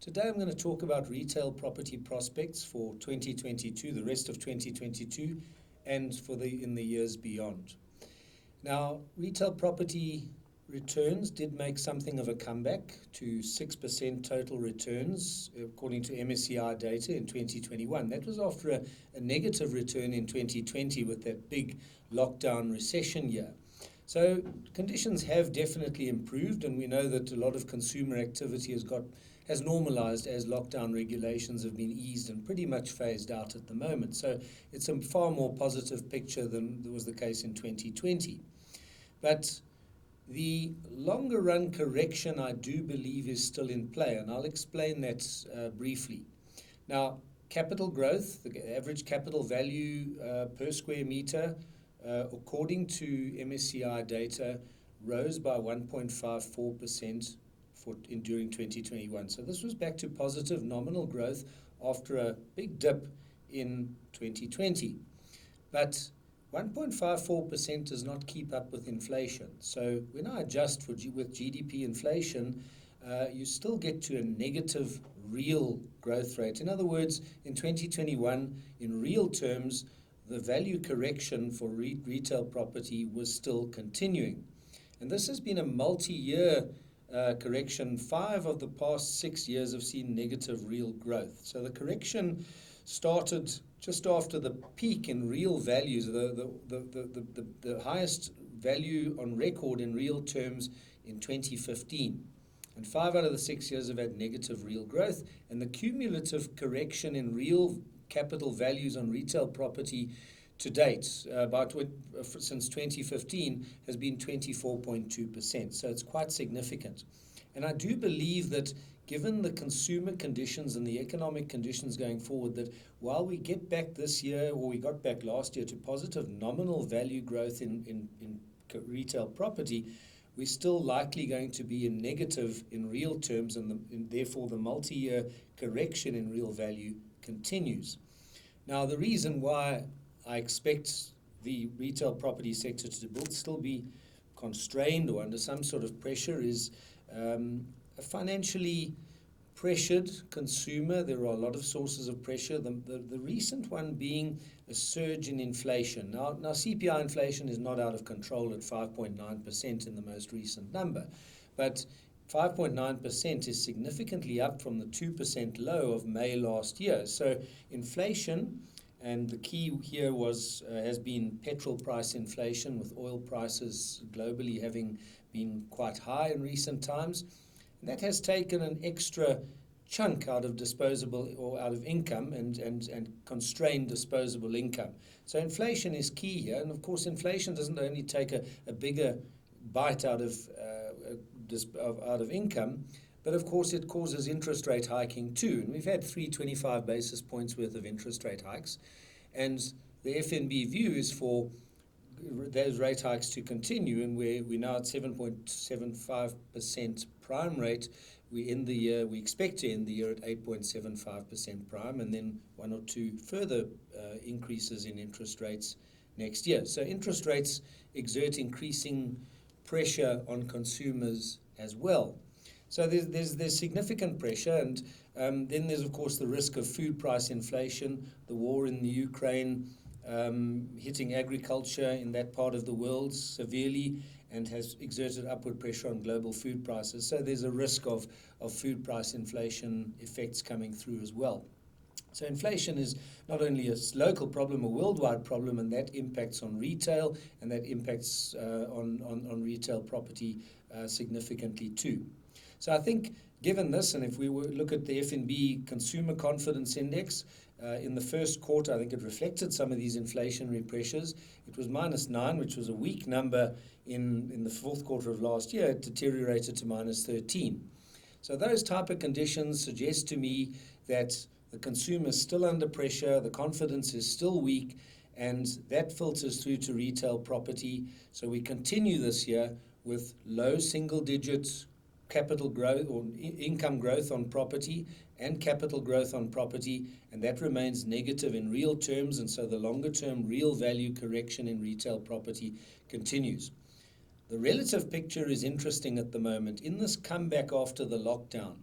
Today I'm going to talk about retail property prospects for 2022, the rest of 2022, and in the years beyond. Now, retail property returns did make something of a comeback to 6% total returns, according to MSCI data in 2021. That was after a negative return in 2020 with that big lockdown recession year. So conditions have definitely improved, and we know that a lot of consumer activity has normalized as lockdown regulations have been eased and pretty much phased out at the moment. So it's a far more positive picture than was the case in 2020. But the longer run correction, I do believe, is still in play, and I'll explain that briefly. Now, capital growth, the average capital value per square meter, according to MSCI data, rose by 1.54% during 2021. So this was back to positive nominal growth after a big dip in 2020. But 1.54% does not keep up with inflation. So when I adjust with GDP inflation, you still get to a negative real growth rate. In other words, in 2021, in real terms, the value correction for retail property was still continuing. And this has been a multi-year correction. 5 of the past 6 years have seen negative real growth. So the correction started just after the peak in real values, the highest value on record in real terms in 2015. And 5 out of the 6 years have had negative real growth, and the cumulative correction in real capital values on retail property to date, since 2015, has been 24.2%. So it's quite significant. And I do believe that given the consumer conditions and the economic conditions going forward, that while we get back this year, or we got back last year, to positive nominal value growth in retail property, we're still likely going to be in negative in real terms, and therefore the multi-year correction in real value continues. Now, the reason why I expect the retail property sector to still be constrained or under some sort of pressure is a financially pressured consumer. There are a lot of sources of pressure, the recent one being a surge in inflation. Now CPI inflation is not out of control at 5.9% in the most recent number, but 5.9% is significantly up from the 2% low of May last year. So inflation, and the key here has been petrol price inflation, with oil prices globally having been quite high in recent times. And that has taken an extra chunk out of disposable or out of income and constrained disposable income. So inflation is key here. And of course, inflation doesn't only take a bigger bite out of income, but of course it causes interest rate hiking too. And we've had 325 basis points worth of interest rate hikes. And the FNB view is for those rate hikes to continue, and we're now at 7.75% prime rate. We expect to end the year at 8.75% prime, and then 1 or 2 further increases in interest rates next year. So interest rates exert increasing pressure on consumers as well. So there's significant pressure, and then there's of course the risk of food price inflation, the war in the Ukraine hitting agriculture in that part of the world severely and has exerted upward pressure on global food prices. So there's a risk of food price inflation effects coming through as well. So inflation is not only a local problem, a worldwide problem, and that impacts on retail, and that impacts on retail property significantly too. So I think given this, and if we look at the FNB Consumer Confidence Index, in the first quarter, I think it reflected some of these inflationary pressures. It was -9, which was a weak number in the fourth quarter of last year. It deteriorated to -13. So those type of conditions suggest to me that the consumer is still under pressure, the confidence is still weak, and that filters through to retail property. So we continue this year with low single-digit capital growth or income growth on property and capital growth on property, and that remains negative in real terms, and so the longer-term real value correction in retail property continues. The relative picture is interesting at the moment. In this comeback after the lockdown,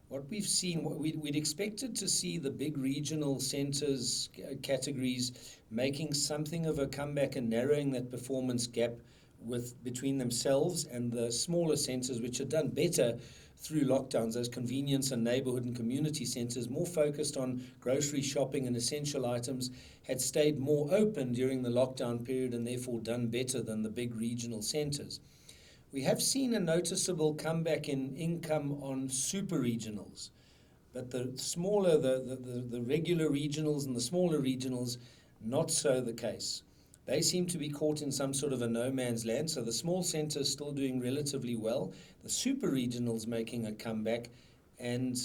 what we've seen, we'd expected to see the big regional centres categories making something of a comeback and narrowing that performance gap between themselves and the smaller centres, which had done better through lockdowns. Those convenience and neighbourhood and community centres, more focused on grocery shopping and essential items, had stayed more open during the lockdown period and therefore done better than the big regional centres. We have seen a noticeable comeback in income on super regionals, but the smaller, the regular regionals and the smaller regionals, not so the case. They seem to be caught in some sort of a no man's land. So the small centres still doing relatively well, the super regionals making a comeback, and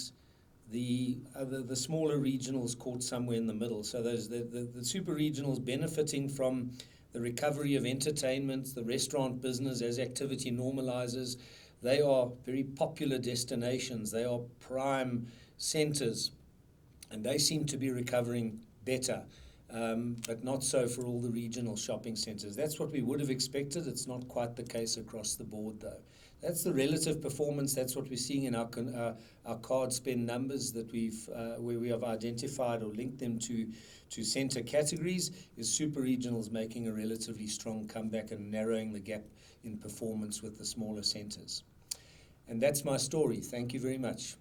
the smaller regionals caught somewhere in the middle. So those the super regionals benefiting from the recovery of entertainment, the restaurant business as activity normalizes. They are very popular destinations. They are prime centres, and they seem to be recovering better. But not so for all the regional shopping centres. That's what we would have expected. It's not quite the case across the board, though. That's the relative performance. That's what we're seeing in our card spend numbers that where we have identified or linked them to centre categories, is super regionals making a relatively strong comeback and narrowing the gap in performance with the smaller centres. And that's my story. Thank you very much.